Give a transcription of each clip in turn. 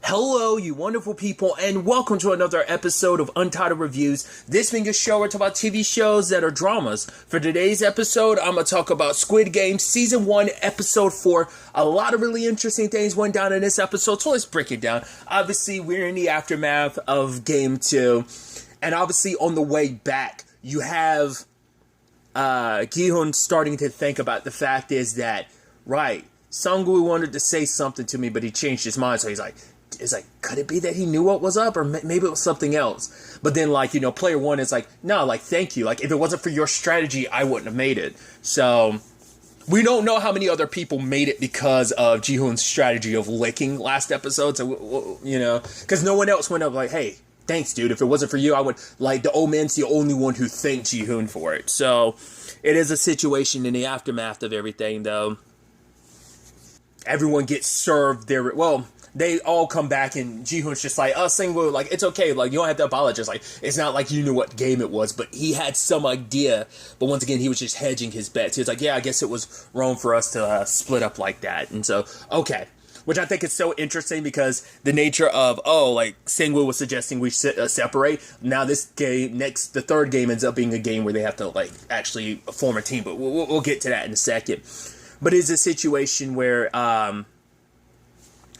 Hello, you wonderful people, and welcome to another episode of Untitled Reviews. This being a show where I talk about TV shows that are dramas. For today's episode, I'm going to talk about Squid Game Season 1, Episode 4. A lot of really interesting things went down in this episode, so let's break it down. Obviously, we're in the aftermath of Game 2, and obviously on the way back, you have Gi-hun starting to think about the fact is that, right, Sung-woo wanted to say something to me, but he changed his mind, so he's like, could it be that he knew what was up, or maybe it was something else? But then, player one is like, no, thank you. If it wasn't for your strategy, I wouldn't have made it. So, we don't know how many other people made it because of Ji-hoon's strategy of licking last episode. So, because no one else went up like, hey, thanks, dude. If it wasn't for you, I would, the old man's the only one who thanked Ji-hoon for it. So, it is a situation in the aftermath of everything, though. Everyone gets served their, they all come back and Ji-hoon's just like, Sung-woo, it's okay, you don't have to apologize, it's not like you knew what game it was, but he had some idea, but once again, he was just hedging his bets. He was like, yeah, I guess it was wrong for us to split up like that, and so, okay. Which I think is so interesting because the nature of, Sung-woo was suggesting we separate. Now this game, the third game ends up being a game where they have to, actually form a team, but we'll get to that in a second. But it's a situation where,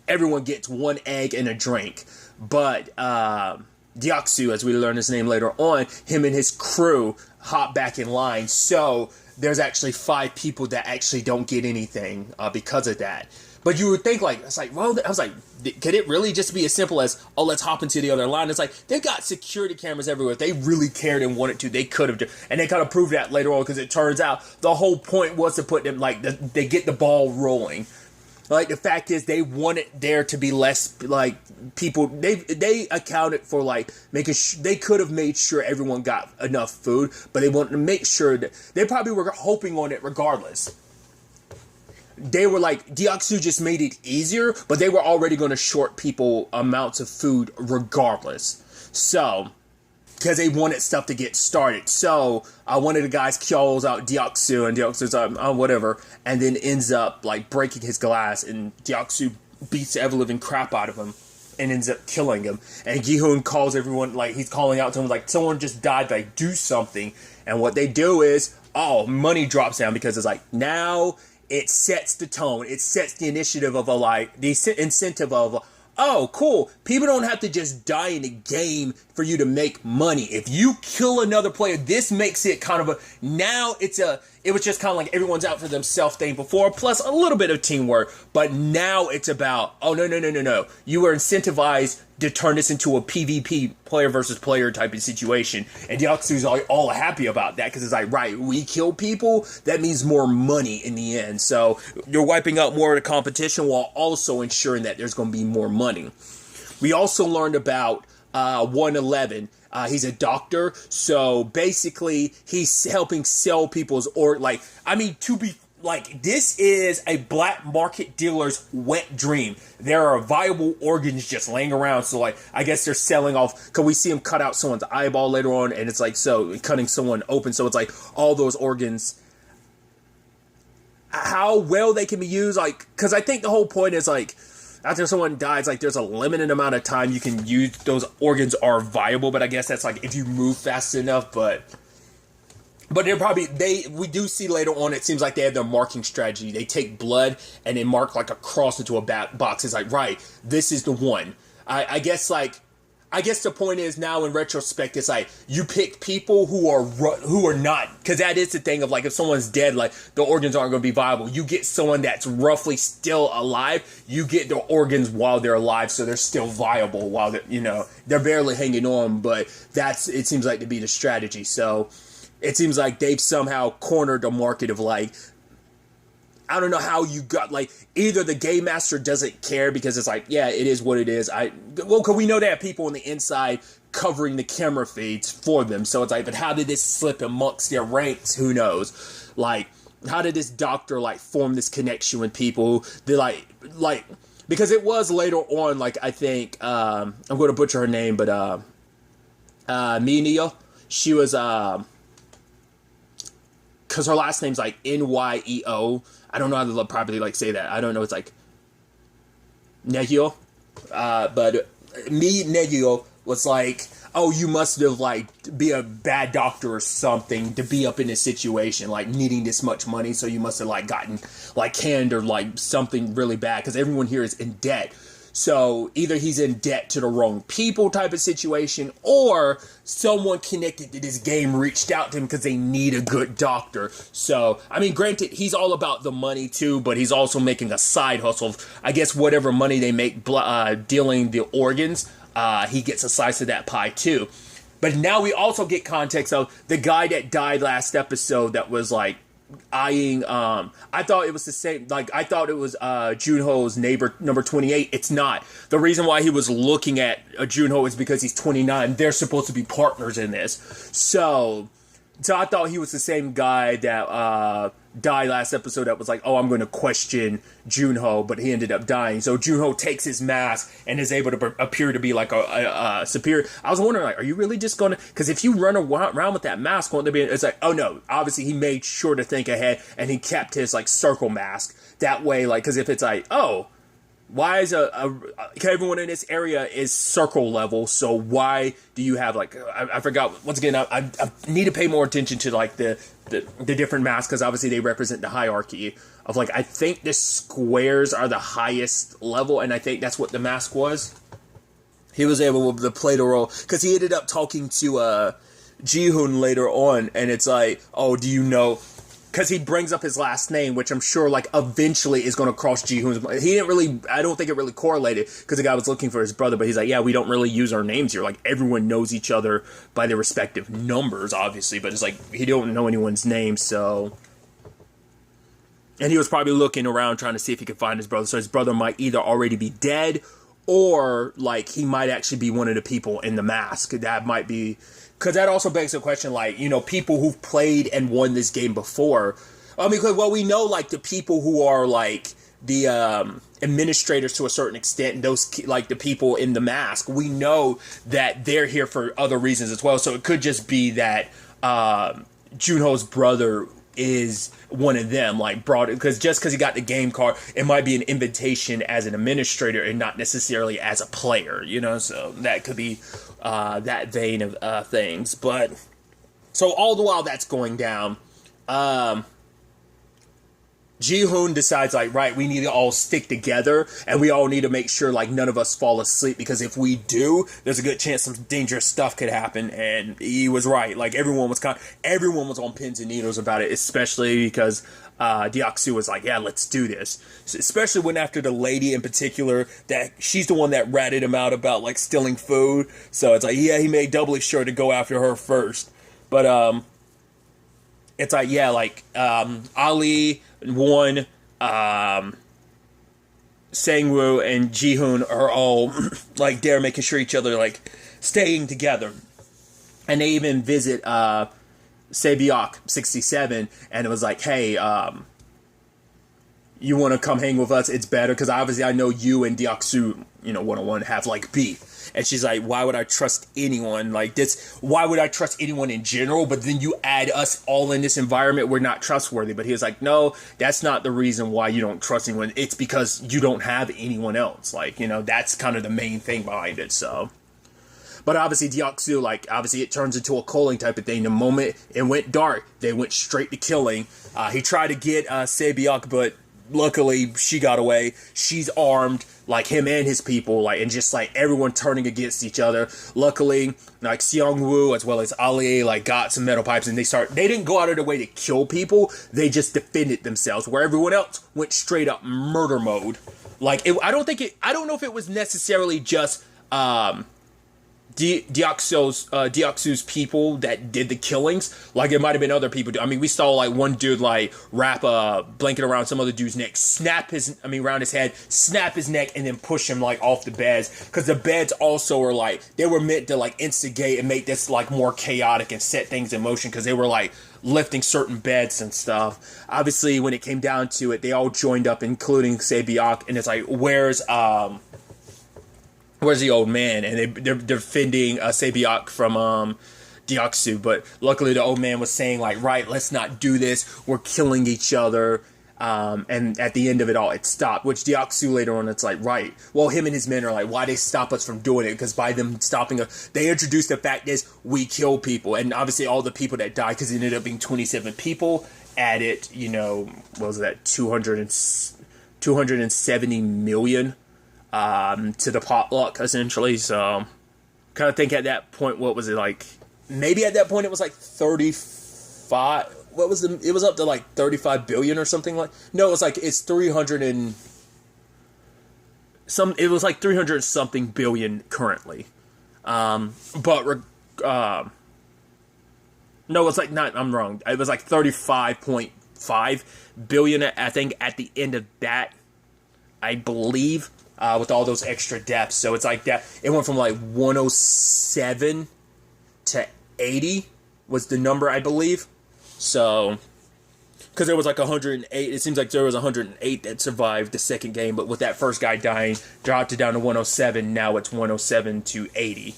everyone gets one egg and a drink, but Deok-soo, as we learn his name later on, him and his crew hop back in line, so there's actually 5 people that actually don't get anything because of that. But you would think, could it really just be as simple as, let's hop into the other line? It's they've got security cameras everywhere. If they really cared and wanted to, they could have. And they kind of proved that later on, because it turns out the whole point was to put them, they get the ball rolling. The fact is, they wanted there to be less, people, they accounted for, making they could have made sure everyone got enough food, but they wanted to make sure that, they probably were hoping on it regardless. They were Deok-soo just made it easier, but they were already going to short people amounts of food regardless. So, because they wanted stuff to get started. So, one of the guys calls out Deok-soo, and Deok-soo's whatever, and then ends up, breaking his glass, and Deok-soo beats the ever-living crap out of him, and ends up killing him. And Gi-hoon calls everyone, he's calling out to him, someone just died, do something. And what they do is, money drops down, because it's now it sets the tone, it sets the initiative of the incentive of, oh, cool. People don't have to just die in a game for you to make money. If you kill another player, this makes it kind of it was just kind of everyone's out for themselves thing before, plus a little bit of teamwork. But now it's about, no. You were incentivized to turn this into a PvP, player versus player type of situation. And Deok-soo's all happy about that, because it's right, we kill people, that means more money in the end. So you're wiping out more of the competition while also ensuring that there's going to be more money. We also learned about 111. He's a doctor, so basically he's helping sell people's this is a black market dealer's wet dream. There are viable organs just laying around, so I guess they're selling off, because we see him cut out someone's eyeball later on, and it's so cutting someone open, so it's all those organs, how well they can be used, because I think the whole point is after someone dies, there's a limited amount of time you can use those organs are viable, but I guess that's if you move fast enough, but they're probably, we do see later on, it seems like they have their marking strategy. They take blood and they mark a cross into a box. It's right, this is the one. I guess the point is, now in retrospect, it's you pick people who are not, because that is the thing of if someone's dead, the organs aren't going to be viable. You get someone that's roughly still alive, you get the organs while they're alive, so they're still viable while they're barely hanging on, but it seems to be the strategy. So it seems they've somehow cornered the market of I don't know how you got, either the game master doesn't care because it's yeah, it is what it is. Because we know they have people on the inside covering the camera feeds for them. So it's but how did this slip amongst their ranks? Who knows? How did this doctor, form this connection with people? They because it was later on, I think, I'm going to butcher her name, but, Mineo, she was, because her last name's Nyeo. I don't know how to properly say that. I don't know. It's Nehyo. but me, Negio, was like, oh, you must have, like, be a bad doctor or something to be up in this situation, like, needing this much money, so you must have, like, gotten, like, canned or, like, something really bad, because everyone here is in debt. So either he's in debt to the wrong people type of situation, or someone connected to this game reached out to him because they need a good doctor. So, I mean, granted, he's all about the money too, but he's also making a side hustle of, I guess, whatever money they make dealing the organs, he gets a slice of that pie too. But now we also get context of the guy that died last episode that was like, eyeing I thought it was the same, like I thought it was Junho's neighbor number 28. It's not. The reason why he was looking at Junho is because he's 29. They're supposed to be partners in this. So I thought he was the same guy that died last episode that was like, oh, I'm going to question Junho, but he ended up dying. So Junho takes his mask and is able to appear to be like a superior. I was wondering, like, are you really just going to, because if you run around with that mask, won't there be, it's like, oh no, obviously he made sure to think ahead and he kept his like circle mask that way, like, because if it's like, oh, why is everyone in this area is circle level, so why do you have like, I forgot, once again, I need to pay more attention to like the different masks, because obviously they represent the hierarchy of like, I think the squares are the highest level, and I think that's what the mask was. He was able to play the role, because he ended up talking to Ji-hoon later on, and it's like, oh, do you know, because he brings up his last name, which I'm sure, like, eventually is going to cross Ji-hoon's. He didn't really, I don't think it really correlated, because the guy was looking for his brother, but he's like, yeah, we don't really use our names here. Like, everyone knows each other by their respective numbers, obviously, but it's like, he don't know anyone's name, so. And he was probably looking around trying to see if he could find his brother, so his brother might either already be dead, or, like, he might actually be one of the people in the mask. That might be. Because that also begs the question, like, you know, people who've played and won this game before. I mean, well, we know, like, the people who are, like, the administrators to a certain extent, those, like, the people in the mask, we know that they're here for other reasons as well. So it could just be that Junho's brother is one of them, like, brought it, because just because he got the game card, it might be an invitation as an administrator and not necessarily as a player, you know, so that could be that vein of things. But so all the while that's going down, Ji-hoon decides, like, right, we need to all stick together, and we all need to make sure, like, none of us fall asleep, because if we do, there's a good chance some dangerous stuff could happen. And he was right. Like, everyone was on pins and needles about it, especially because Deoksu was like, yeah, let's do this. So, especially when after the lady in particular, that she's the one that ratted him out about, like, stealing food. So it's like, yeah, he made doubly sure to go after her first. But it's like, yeah, like, Ali, Won, Sangwoo, and Ji-hoon are all, like, there making sure each other, like, staying together. And they even visit Saebyok 67, and it was like, hey, you want to come hang with us? It's better, because obviously I know you and Deoksu, you know, one-on-one have, like, beef. And she's like, why would I trust anyone like this? Why would I trust anyone in general? But then you add us all in this environment, we're not trustworthy. But he was like, no, that's not the reason why you don't trust anyone. It's because you don't have anyone else. Like, you know, that's kind of the main thing behind it, so. But obviously, Deoksu, like, obviously it turns into a culling type of thing. The moment it went dark, they went straight to killing. He tried to get Saebyok, but luckily she got away. She's armed, like him and his people, like, and just like everyone turning against each other. Luckily, like Seongwoo as well as Ali, like, got some metal pipes, and they didn't go out of their way to kill people. They just defended themselves, where everyone else went straight up murder mode. Like, I don't know if it was necessarily just Deoksu's people that did the killings. Like, it might have been other people. I mean, we saw, like, one dude, like, wrap a blanket around some other dude's neck, around his head, snap his neck, and then push him, like, off the beds. Because the beds also are, like, they were meant to, like, instigate and make this, like, more chaotic and set things in motion, because they were, like, lifting certain beds and stuff. Obviously, when it came down to it, they all joined up, including Saebyok, and it's like, where's the old man? And they're defending Saebyok from Deoksu, but luckily the old man was saying, like, right, let's not do this, we're killing each other. And at the end of it all, it stopped, which Deoxys later on, it's like, right, well, him and his men are like, why they stop us from doing it? Because by them stopping us, they introduced the fact is we kill people. And obviously all the people that died, because it ended up being 27 people, added, what was that, 270 million to the potluck, essentially. So kind of think at that point, what was it like? Maybe at that point it was like 35. What was it was up to like 35 billion or something like. No, it's 300 and some. It was like 300 something billion currently. No, it's like not. I'm wrong. It was like 35.5 billion. I think at the end of that, I believe, with all those extra deaths. So it's like that. It went from like 107 to 80 was the number, I believe. So, because there was like 108, it seems like there was 108 that survived the second game, but with that first guy dying, dropped it down to 107. Now it's 107 to 80.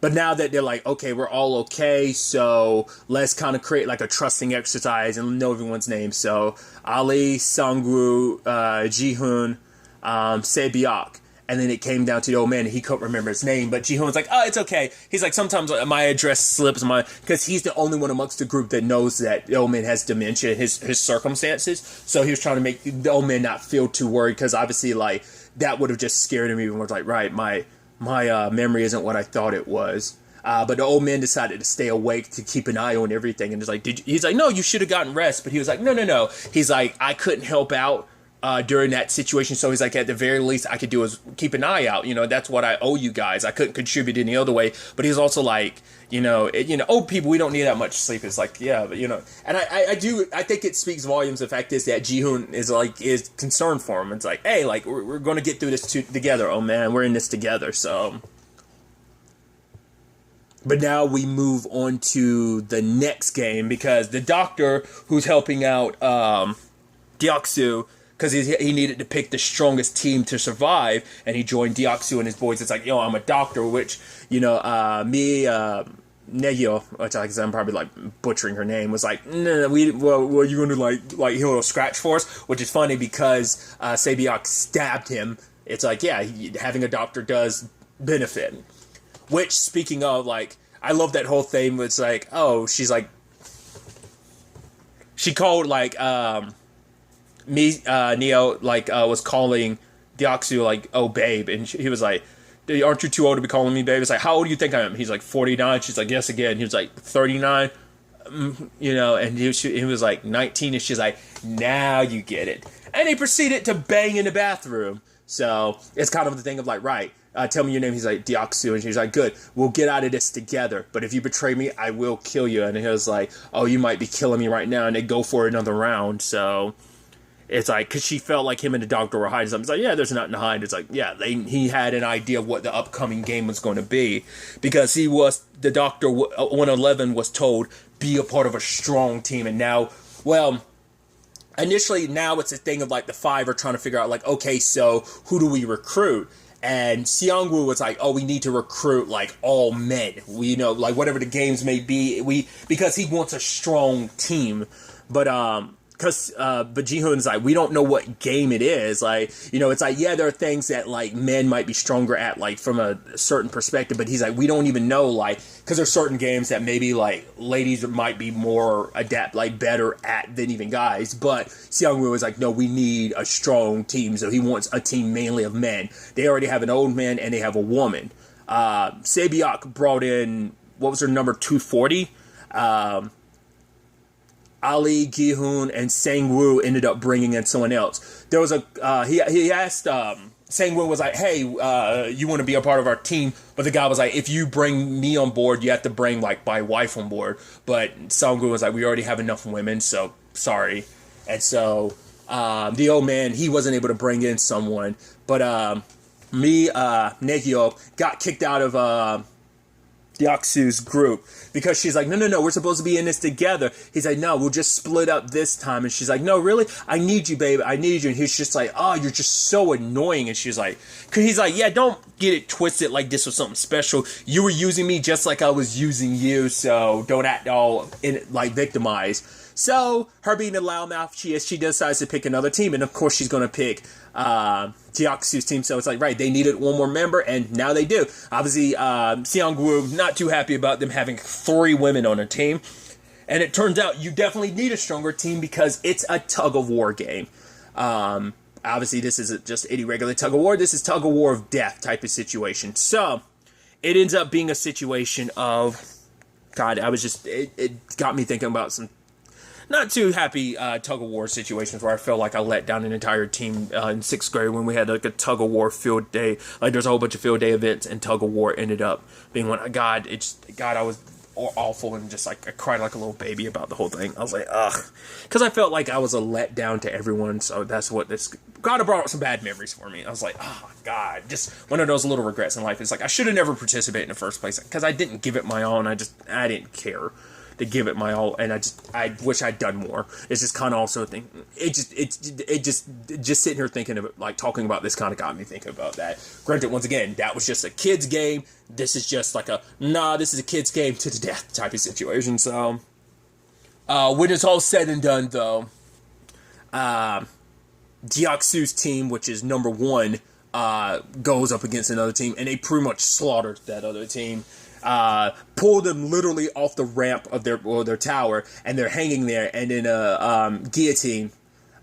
But now that they're like, okay, we're all okay, so let's kind of create like a trusting exercise and know everyone's name. So Ali, Sangwoo, Jihoon, Sebiak. And then it came down to the old man, and he couldn't remember his name. But Jihoon's like, oh, it's okay. He's like, sometimes my address slips, because he's the only one amongst the group that knows that the old man has dementia, his circumstances. So he was trying to make the old man not feel too worried, because obviously, like, that would have just scared him even more. Like, right, my memory isn't what I thought it was. But the old man decided to stay awake to keep an eye on everything. And he's like, no, you should have gotten rest. But he was like, no. He's like, I couldn't help out during that situation, so he's like, at the very least I could do is keep an eye out. That's what I owe you guys. I couldn't contribute any other way. But he's also like, old people, we don't need that much sleep. It's like, yeah, but and I think it speaks volumes. The fact is that Jihoon is concerned for him. It's like, hey, like we're going to get through this together. Oh man, we're in this together. So, but now we move on to the next game, because the doctor who's helping out Deoxys, because he needed to pick the strongest team to survive, and he joined Deoxys and his boys. It's like, I'm a doctor, which, Negio, which I'm probably like butchering her name, was like, no, you're going to like heal a scratch for us, which is funny because Sebiak stabbed him. It's like, yeah, having a doctor does benefit. Which, speaking of, like, I love that whole thing where it's like, oh, she's like, she called like, Neo was calling Deoxys like, oh babe, and he was like, aren't you too old to be calling me babe? It's like, how old do you think I am? He's like 49. She's like, yes again. He was like 39, and he was like 19, and she's like, now you get it. And he proceeded to bang in the bathroom. So it's kind of the thing of like, right, tell me your name. He's like, Deoxys, and she's like, good, we'll get out of this together, but if you betray me, I will kill you. And he was like, oh, you might be killing me right now, and they go for another round. So it's like, because she felt like him and the doctor were hiding something. It's like, yeah, there's nothing to hide. It's like, yeah, he had an idea of what the upcoming game was going to be, because the doctor 111 was told, be a part of a strong team. And now, well, initially now it's a thing of like the five are trying to figure out like, okay, so who do we recruit? And Seongwoo was like, oh, we need to recruit like all men. We like whatever the games may be, because he wants a strong team. But but Jihoon's like, we don't know what game it is. Like, it's like, yeah, there are things that like men might be stronger at, like from a certain perspective, but he's like, we don't even know, like, because there's certain games that maybe like ladies might be more better at than even guys. But Seongwoo was like, no, we need a strong team. So he wants a team mainly of men. They already have an old man and they have a woman. Sebiak brought in, what was her number, 240? Ali, Gi-hoon, and Sang-woo ended up bringing in someone else. There was he asked, Sang-woo was like, hey, you want to be a part of our team? But the guy was like, if you bring me on board, you have to bring, like, my wife on board. But Sang-woo was like, we already have enough women, so sorry. And so, the old man, he wasn't able to bring in someone. But, Negio, got kicked out of, Deoxys' group, because she's like, no, we're supposed to be in this together. He's like, no, we'll just split up this time. And she's like, no, really? I need you, babe. I need you. And he's just like, oh, you're just so annoying. And she's like, because he's like, yeah, don't get it twisted like this was something special. You were using me just like I was using you, so don't act all victimized. So, her being the loudmouth she decides to pick another team, and of course she's going to pick Deoksu's team. So it's like, right, they needed one more member, and now they do. Obviously, Seong-woo not too happy about them having 3 women on a team. And it turns out you definitely need a stronger team because it's a tug-of-war game. Obviously, this isn't just any regular tug-of-war. This is tug-of-war of death type of situation. So, it ends up being a situation of... God, it got me thinking about some not too happy tug-of-war situations where I felt like I let down an entire team in 6th grade when we had like a tug-of-war field day. Like, there's a whole bunch of field day events, and tug-of-war ended up being one. God, I was awful, and just like I cried like a little baby about the whole thing. I was like, ugh, because I felt like I was a letdown to everyone. So that's what this kind of brought up some bad memories for me. I was like, oh God, just one of those little regrets in life. It's like I should have never participated in the first place because I didn't give it my all, and I didn't care to give it my all, and I wish I'd done more. It's just kind of also thinking, it just sitting here thinking of it, like talking about this kind of got me thinking about that. Granted, once again, that was just a kid's game. This is just like this is a kid's game to the death type of situation. So, when it's all said and done, though, Deoksu's team, which is number 1, goes up against another team, and they pretty much slaughtered that other team. Pulled them literally off the ramp of their tower, and they're hanging there, and then a guillotine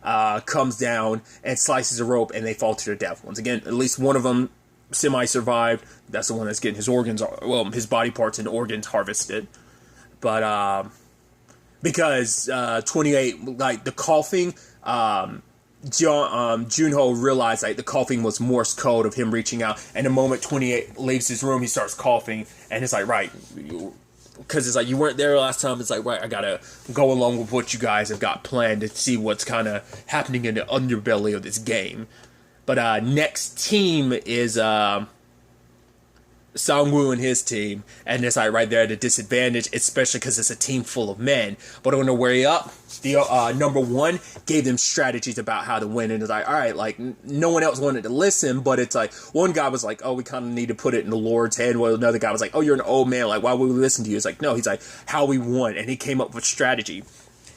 comes down and slices a rope, and they fall to their death. Once again, at least one of them semi-survived. That's the one that's getting his organs, his body parts and organs harvested. But because 28, like the coughing, Junho realized like the coughing was Morse code of him reaching out, and the moment 28 leaves his room, he starts coughing, and it's like, right, because it's like you weren't there last time. It's like, right, I gotta go along with what you guys have got planned to see what's kind of happening in the underbelly of this game. But next team is Sang-woo and his team, and it's like right there at a disadvantage, especially because it's a team full of men. But on the way up, the number 1 gave them strategies about how to win, and it's like, all right, like no one else wanted to listen, but it's like one guy was like, oh, we kind of need to put it in the Lord's head, while another guy was like, oh, you're an old man, like why would we listen to you? It's like, no, he's like, how we won, and he came up with strategy.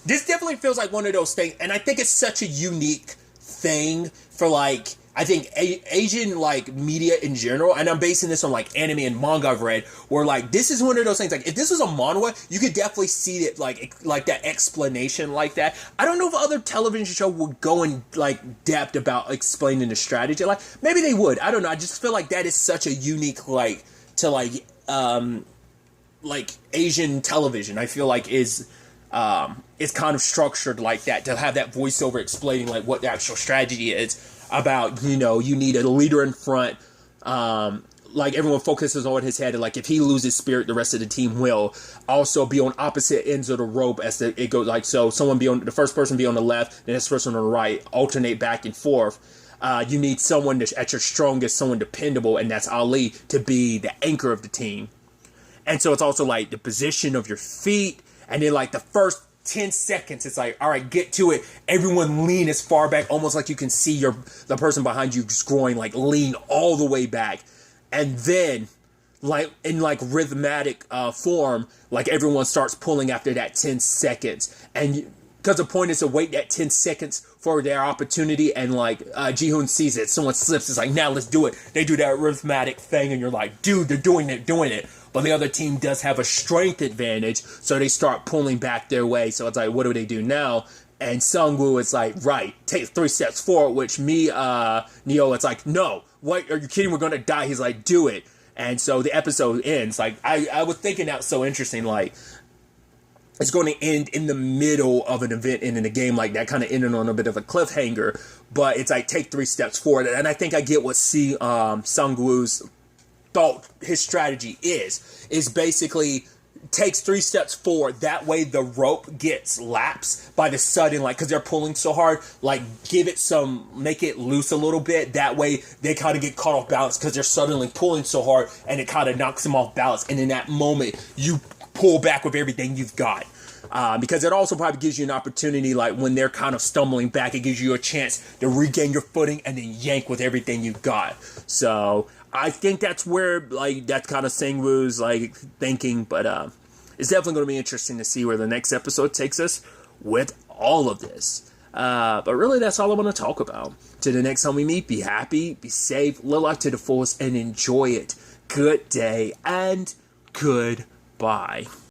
This definitely feels like one of those things, and I think it's such a unique thing for like, I think Asian like media in general, and I'm basing this on like anime and manga I've read, where like this is one of those things, like if this was a manhwa, you could definitely see it like that explanation like that. I don't know if other television show would go in like depth about explaining the strategy. Like maybe they would. I don't know. I just feel like that is such a unique like Asian television. I feel like is kind of structured like that, to have that voiceover explaining like what the actual strategy is. About, you need a leader in front, like everyone focuses on his head, and like if he loses spirit, the rest of the team will also be on opposite ends of the rope as it goes, like, so someone the first person be on the left, the next person on the right, alternate back and forth. You need someone at your strongest, someone dependable, and that's Ali, to be the anchor of the team. And so it's also like the position of your feet, and then like the first 10 seconds, it's like, all right, get to it. Everyone lean as far back, almost like you can see the person behind you just growing, like lean all the way back. And then, like in like rhythmic form, like everyone starts pulling after that 10 seconds. And because the point is to wait that 10 seconds for their opportunity, and like Ji-hoon sees it, someone slips, it's like, now let's do it. They do that rhythmic thing, and you're like, dude, they're doing it. But the other team does have a strength advantage, so they start pulling back their way. So it's like, what do they do now? And Sang-woo is like, right, take 3 steps forward, which Neo, it's like, no, what, are you kidding? We're going to die. He's like, do it. And so the episode ends. Like, I was thinking that was so interesting, like, it's going to end in the middle of an event and in a game like that, kind of ending on a bit of a cliffhanger, but it's like, take 3 steps forward. And I think I get what Sang-woo's thought his strategy is basically takes 3 steps forward. That way the rope gets lapsed by the sudden, like, because they're pulling so hard, like, make it loose a little bit. That way they kind of get caught off balance because they're suddenly pulling so hard, and it kind of knocks them off balance. And in that moment, you pull back with everything you've got. Because it also probably gives you an opportunity, like when they're kind of stumbling back, it gives you a chance to regain your footing and then yank with everything you've got. So I think that's where, like, that's kind of Sang-woo's like thinking, but it's definitely going to be interesting to see where the next episode takes us. with all of this. But really, that's all I want to talk about. Till the next time we meet, be happy, be safe, live life to the fullest, and enjoy it. Good day and goodbye.